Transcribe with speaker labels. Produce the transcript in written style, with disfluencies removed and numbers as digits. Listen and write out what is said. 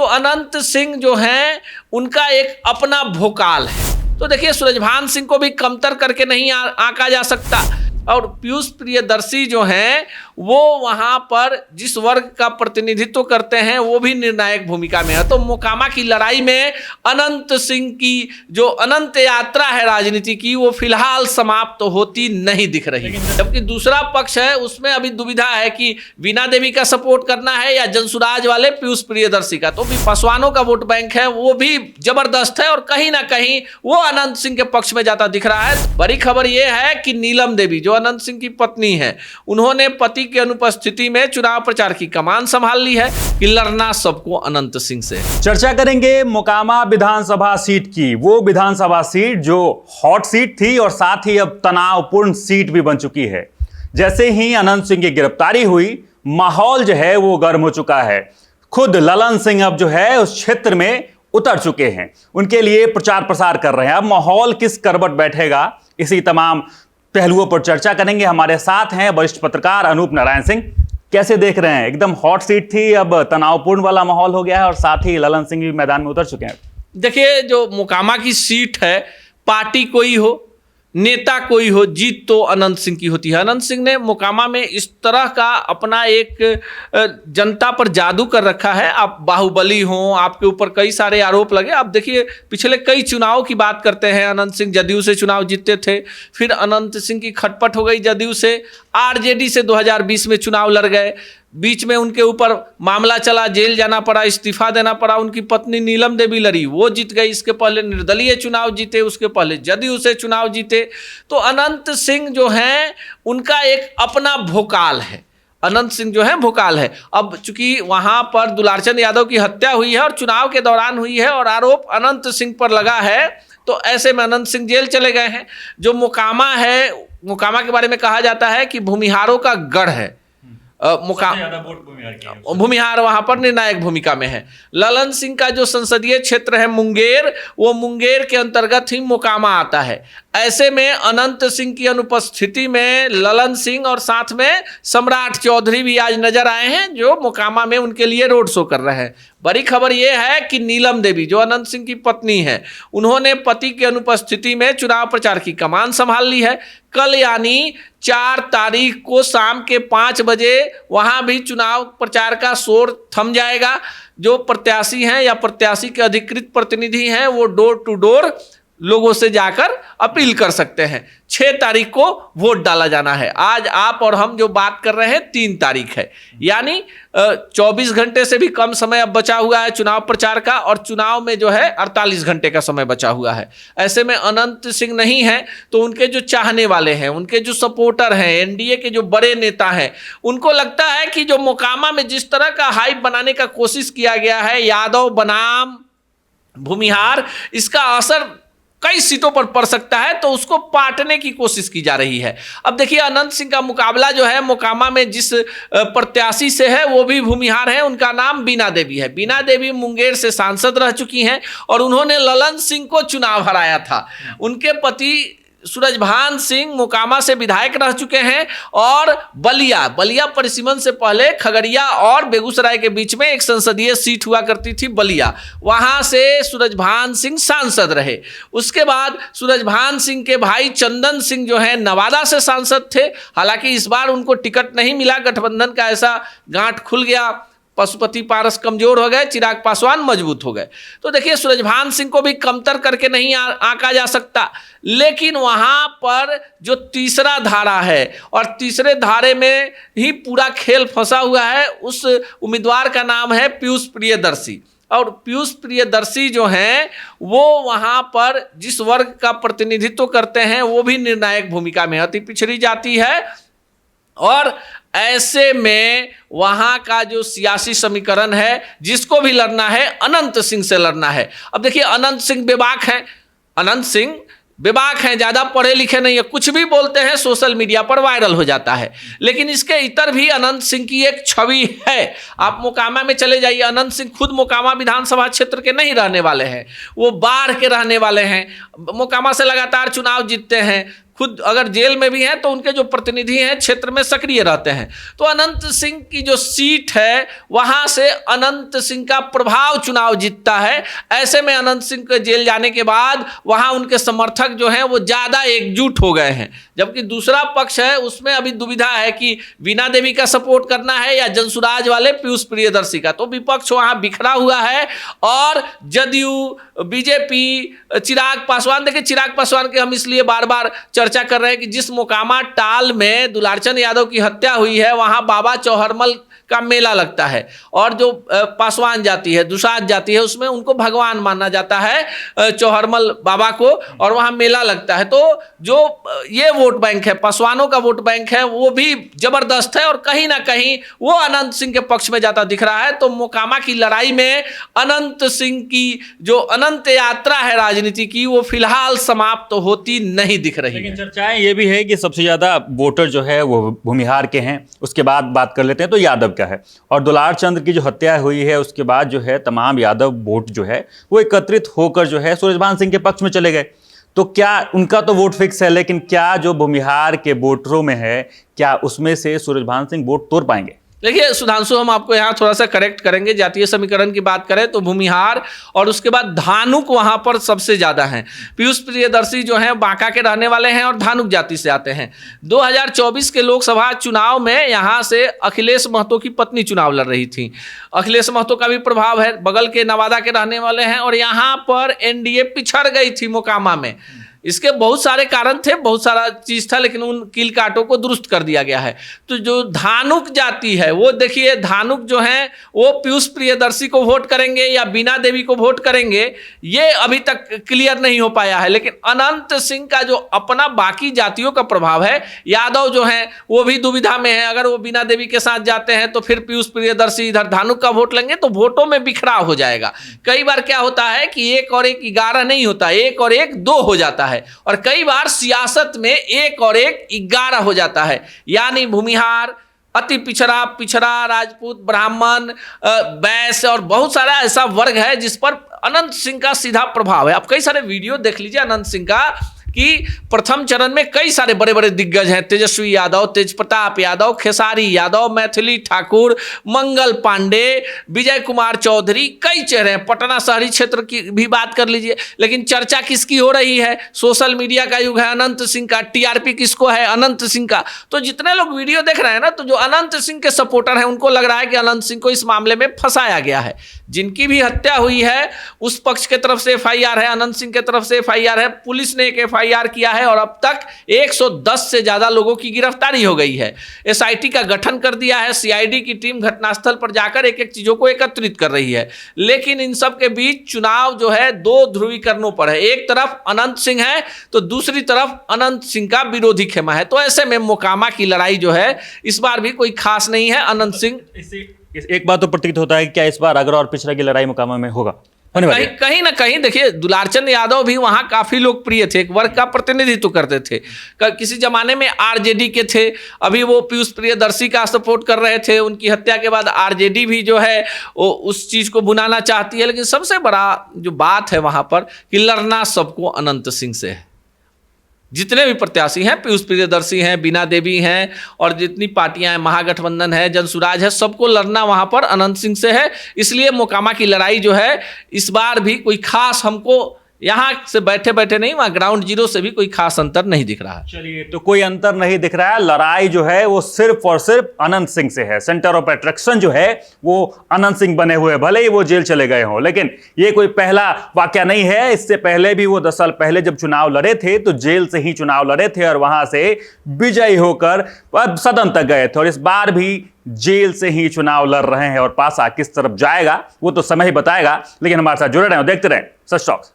Speaker 1: अनंत सिंह जो हैं उनका एक अपना भोकाल है। तो देखिए सूरजभान सिंह को भी कमतर करके नहीं आंका जा सकता। और पीयूष प्रियदर्शी जो हैं वो वहां पर जिस वर्ग का प्रतिनिधित्व करते हैं वो भी निर्णायक भूमिका में है। तो मोकामा की लड़ाई में अनंत सिंह की जो अनंत यात्रा है राजनीति की वो फिलहाल समाप्त तो होती नहीं दिख रही। जबकि दूसरा पक्ष है उसमें अभी दुविधा है कि बीना देवी का सपोर्ट करना है या जनसुराज वाले पीयूष प्रियदर्शी का। तो भी पासवानों का वोट बैंक है वो भी जबरदस्त है और कहीं ना कहीं वो अनंत सिंह के पक्ष में जाता दिख रहा है। बड़ी खबर यह है कि नीलम देवी जो अनंत सिंह की पत्नी है उन्होंने पति की अनुपस्थिति में चुनाव प्रचार की कमान संभाल ली है कि लड़ना सबको अनंत सिंह से।
Speaker 2: चर्चा करेंगे मोकामा विधानसभा सीट की, वो विधानसभा सीट जो हॉट सीट थी और साथ ही अब तनावपूर्ण सीट भी बन चुकी है। जैसे ही अनंत सिंह की गिरफ्तारी हुई माहौल जो है वो गर्म हो चुका है। खुद ललन सिंह अब जो है उस क्षेत्र में उतर चुके हैं, उनके लिए प्रचार प्रसार कर रहे हैं। अब माहौल किस करवट बैठेगा इसी तमाम पहलुओं पर चर्चा करेंगे। हमारे साथ हैं वरिष्ठ पत्रकार अनूप नारायण सिंह। कैसे देख रहे हैं, एकदम हॉट सीट थी अब तनावपूर्ण वाला माहौल हो गया है और साथ ही ललन सिंह भी मैदान में उतर चुके हैं।
Speaker 1: देखिए जो मोकामा की सीट है पार्टी कोई हो नेता कोई हो जीत तो अनंत सिंह की होती है। अनंत सिंह ने मोकामा में इस तरह का अपना एक जनता पर जादू कर रखा है। आप बाहुबली हो, आपके ऊपर कई सारे आरोप लगे। आप देखिए पिछले कई चुनाव की बात करते हैं, अनंत सिंह जदयू से चुनाव जीतते थे, फिर अनंत सिंह की खटपट हो गई जदयू से, आरजेडी से 2020 में चुनाव लड़ गए, बीच में उनके ऊपर मामला चला, जेल जाना पड़ा, इस्तीफा देना पड़ा। उनकी पत्नी नीलम देवी लड़ी, वो जीत गई। इसके पहले निर्दलीय चुनाव जीते, उसके पहले जदयू से चुनाव जीते। तो अनंत सिंह जो हैं उनका एक अपना भोकाल है। अनंत सिंह जो है भोकाल है। अब चूंकि वहां पर दुलारचंद यादव की हत्या हुई है और चुनाव के दौरान हुई है और आरोप अनंत सिंह पर लगा है, तो ऐसे में अनंत सिंह जेल चले गए हैं। जो मोकामा है, मोकामा के बारे में कहा जाता है कि भूमिहारों का गढ़ है। भूमिहार वहां पर निर्णायक भूमिका में है। ललन सिंह का जो संसदीय क्षेत्र है मुंगेर, वो मुंगेर के अंतर्गत ही मोकामा आता है। ऐसे में अनंत सिंह की अनुपस्थिति में ललन सिंह और साथ में सम्राट चौधरी भी आज नजर आए हैं जो मोकामा में उनके लिए रोड शो कर रहे हैं। बड़ी खबर यह है कि नीलम देवी जो अनंत सिंह की पत्नी है उन्होंने पति की अनुपस्थिति में चुनाव प्रचार की कमान संभाल ली है। कल यानी 4 तारीख को शाम के 5 बजे वहां भी चुनाव प्रचार का शोर थम जाएगा। जो प्रत्याशी हैं या प्रत्याशी के अधिकृत प्रतिनिधि हैं वो डोर टू डोर लोगों से जाकर अपील कर सकते हैं। 6 तारीख को वोट डाला जाना है। आज आप और हम जो बात कर रहे हैं 3 तारीख है, यानी 24 घंटे से भी कम समय अब बचा हुआ है चुनाव प्रचार का, और चुनाव में जो है 48 घंटे का समय बचा हुआ है। ऐसे में अनंत सिंह नहीं है तो उनके जो चाहने वाले हैं, उनके जो सपोर्टर हैं, एनडीए के जो बड़े नेता हैं, उनको लगता है कि जो मोकामा में जिस तरह का हाइप बनाने का कोशिश किया गया है, यादव बनाम भूमिहार, इसका असर कई सीटों पर पड़ सकता है, तो उसको पाटने की कोशिश की जा रही है। अब देखिए अनंत सिंह का मुकाबला जो है मोकामा में जिस प्रत्याशी से है वो भी भूमिहार है। उनका नाम बीना देवी है। बीना देवी मुंगेर से सांसद रह चुकी हैं और उन्होंने ललन सिंह को चुनाव हराया था। उनके पति सूरजभान सिंह मोकामा से विधायक रह चुके हैं और बलिया परिसीमन से पहले खगड़िया और बेगूसराय के बीच में एक संसदीय सीट हुआ करती थी बलिया, वहां से सूरजभान सिंह सांसद रहे। उसके बाद सूरजभान सिंह के भाई चंदन सिंह जो है नवादा से सांसद थे। हालांकि इस बार उनको टिकट नहीं मिला, गठबंधन का ऐसा गांठ खुल गया, पशुपति पारस कमजोर हो गए, चिराग पासवान मजबूत हो गए। तो देखिए सूरजभान सिंह को भी कमतर करके नहीं आंका जा सकता। लेकिन वहां पर जो तीसरा धारा है और तीसरे धारे में ही पूरा खेल फंसा हुआ है, उस उम्मीदवार का नाम है पीयूष प्रियदर्शी। और पीयूष प्रियदर्शी जो हैं वो वहां पर जिस वर्ग का प्रतिनिधित्व करते हैं वो भी निर्णायक भूमिका में अति पिछड़ी जाति है। और ऐसे में वहां का जो सियासी समीकरण है, जिसको भी लड़ना है अनंत सिंह से लड़ना है। अब देखिए अनंत सिंह बेबाक हैं, अनंत सिंह बेबाक हैं, ज़्यादा पढ़े लिखे नहीं है, कुछ भी बोलते हैं सोशल मीडिया पर वायरल हो जाता है। लेकिन इसके इतर भी अनंत सिंह की एक छवि है। आप मोकामा में चले जाइए, अनंत सिंह खुद मोकामा विधानसभा क्षेत्र के नहीं रहने वाले हैं, वो बाढ़ के रहने वाले हैं। मोकामा से लगातार चुनाव जीतते हैं, खुद अगर जेल में भी हैं तो उनके जो प्रतिनिधि हैं क्षेत्र में सक्रिय रहते हैं। तो अनंत सिंह की जो सीट है वहां से अनंत सिंह का प्रभाव चुनाव जीतता है। ऐसे में अनंत सिंह के जेल जाने के बाद वहां उनके समर्थक जो हैं वो ज्यादा एकजुट हो गए हैं, जबकि दूसरा पक्ष है उसमें अभी दुविधा है कि वीणा देवी का सपोर्ट करना है या जनसुराज वाले पीयूष प्रियदर्शी का। तो विपक्ष वहां बिखरा हुआ है और जदयू, बीजेपी, चिराग पासवान, देखिए चिराग पासवान के हम इसलिए बार बार चर्चा कर रहे हैं कि जिस मोकामा टाल में दुलारचंद यादव की हत्या हुई है वहां बाबा चौहरमल का मेला लगता है और जो पासवान जाति है, दुसाध जाति है, उसमें उनको भगवान माना जाता है चौहरमल बाबा को, और वहां मेला लगता है। तो जो ये वोट बैंक है, पासवानों का वोट बैंक है, वो भी जबरदस्त है और कहीं ना कहीं वो अनंत सिंह के पक्ष में जाता दिख रहा है। तो मोकामा की लड़ाई में अनंत सिंह की जो अनंत यात्रा है राजनीति की, वो फिलहाल समाप्त तो होती नहीं दिख रही है।
Speaker 2: लेकिन चर्चाएं ये भी है कि सबसे ज्यादा वोटर जो है वो भूमिहार के हैं। उसके बाद बात कर लेते हैं तो यादव का है, और दुलारचंद की जो हत्या हुई है उसके बाद जो है तमाम यादव वोट जो है वो एकत्रित होकर जो है सूरजभान सिंह के पक्ष में चले गए। तो क्या उनका तो वोट फिक्स है, लेकिन क्या जो भूमिहार के वोटरों में है, क्या उसमें से सूरजभान सिंह वोट तोड़ पाएंगे?
Speaker 1: देखिए सुधांशु, हम आपको यहाँ थोड़ा सा करेक्ट करेंगे। जातीय समीकरण की बात करें तो भूमिहार और उसके बाद धानुक वहाँ पर सबसे ज़्यादा हैं। पीयूष प्रियदर्शी जो हैं बांका के रहने वाले हैं और धानुक जाति से आते हैं। 2024 के लोकसभा चुनाव में यहाँ से अखिलेश महतो की पत्नी चुनाव लड़ रही थी। अखिलेश महतो का भी प्रभाव है, बगल के नवादा के रहने वाले हैं और यहाँ पर एनडीए पिछड़ गई थी मोकामा में। इसके बहुत सारे कारण थे, बहुत सारा चीज था, लेकिन उन कील कांटों को दुरुस्त कर दिया गया है। तो जो धानुक जाति है वो देखिए, धानुक जो है वो पीयूष प्रियदर्शी को वोट करेंगे या बीना देवी को वोट करेंगे, ये अभी तक क्लियर नहीं हो पाया है। लेकिन अनंत सिंह का जो अपना बाकी जातियों का प्रभाव है, यादव जो है वो भी दुविधा में है। अगर वो बीना देवी के साथ जाते हैं तो फिर पीयूष प्रियदर्शी इधर धानुक का वोट लेंगे तो वोटों में बिखराव हो जाएगा। कई बार क्या होता है कि 1 और 1 11 नहीं होता, 1 और 1 2 हो जाता है, और कई बार सियासत में 1 और 1 11 हो जाता है। यानी भूमिहार, अति पिछड़ा, पिछड़ा, राजपूत, ब्राह्मण, वैश्य और बहुत सारा ऐसा वर्ग है जिस पर अनंत सिंह का सीधा प्रभाव है। आप कई सारे वीडियो देख लीजिए अनंत सिंह का कि प्रथम चरण में कई सारे बड़े बड़े दिग्गज हैं, तेजस्वी यादव, तेज प्रताप यादव, खेसारी यादव, मैथिली ठाकुर, मंगल पांडे, विजय कुमार चौधरी, कई चेहरे हैं। पटना शहरी क्षेत्र की भी बात कर लीजिए। लेकिन चर्चा किसकी हो रही है? सोशल मीडिया का युग है, अनंत सिंह का। टीआरपी किसको है? अनंत सिंह का। तो जितने लोग वीडियो देख रहे हैं ना, तो जो अनंत सिंह के सपोर्टर हैं उनको लग रहा है कि अनंत सिंह को इस मामले में फंसाया गया है। जिनकी भी हत्या हुई है उस पक्ष के तरफ से एफआईआर है, अनंत सिंह के तरफ से एफआईआर है, पुलिस ने एक एफआईआर किया है और अब तक 110 से ज्यादा लोगों की गिरफ्तारी हो गई है। एसआईटी का गठन कर दिया है, सीआईडी की टीम घटनास्थल पर जाकर एक एक चीजों को एकत्रित कर रही है। लेकिन इन सब के बीच चुनाव जो है 2 ध्रुवीकरणों पर है। एक तरफ अनंत सिंह है तो दूसरी तरफ अनंत सिंह का विरोधी खेमा है। तो ऐसे में मोकामा की लड़ाई जो है इस बार भी कोई खास नहीं है। अनंत सिंह,
Speaker 2: एक बात तो प्रतीत होता है कि क्या इस बार अगरा और पिछड़ा की लड़ाई मोकामा में होगा?
Speaker 1: कहीं ना कहीं देखिए, दुलारचंद यादव भी वहां काफी लोकप्रिय थे, एक वर्ग का प्रतिनिधित्व करते थे। किसी जमाने में आरजेडी के थे, अभी वो पीयूष प्रियदर्शी का सपोर्ट कर रहे थे। उनकी हत्या के बाद आरजेडी भी जो है वो उस चीज को बुनाना चाहती है। लेकिन सबसे बड़ा जो बात है वहां पर कि लड़ना सबको अनंत सिंह से है। जितने भी प्रत्याशी हैं, पीयूष प्रियदर्शी हैं, बीना देवी हैं और जितनी पार्टियां हैं, महागठबंधन है, जनसुराज है, सबको लड़ना वहां पर अनंत सिंह से है। इसलिए मोकामा की लड़ाई जो है इस बार भी कोई खास हमको यहाँ से बैठे बैठे नहीं, वहां ग्राउंड जीरो से भी कोई खास अंतर नहीं दिख रहा है।
Speaker 2: चलिए, तो कोई अंतर नहीं दिख रहा है। लड़ाई जो है वो सिर्फ और सिर्फ अनंत सिंह से है। सेंटर ऑफ अट्रैक्शन जो है वो अनंत सिंह बने हुए, भले ही वो जेल चले गए हों। लेकिन ये कोई पहला वाकया नहीं है। इससे पहले भी वो 10 साल पहले जब चुनाव लड़े थे तो जेल से ही चुनाव लड़े थे और वहां से विजयी होकर सदन तक गए थे। और इस बार भी जेल से ही चुनाव लड़ रहे हैं और पासा किस तरफ जाएगा वो तो समय ही बताएगा। लेकिन हमारे साथ जुड़े रहें और देखते रहें सच टॉक्स।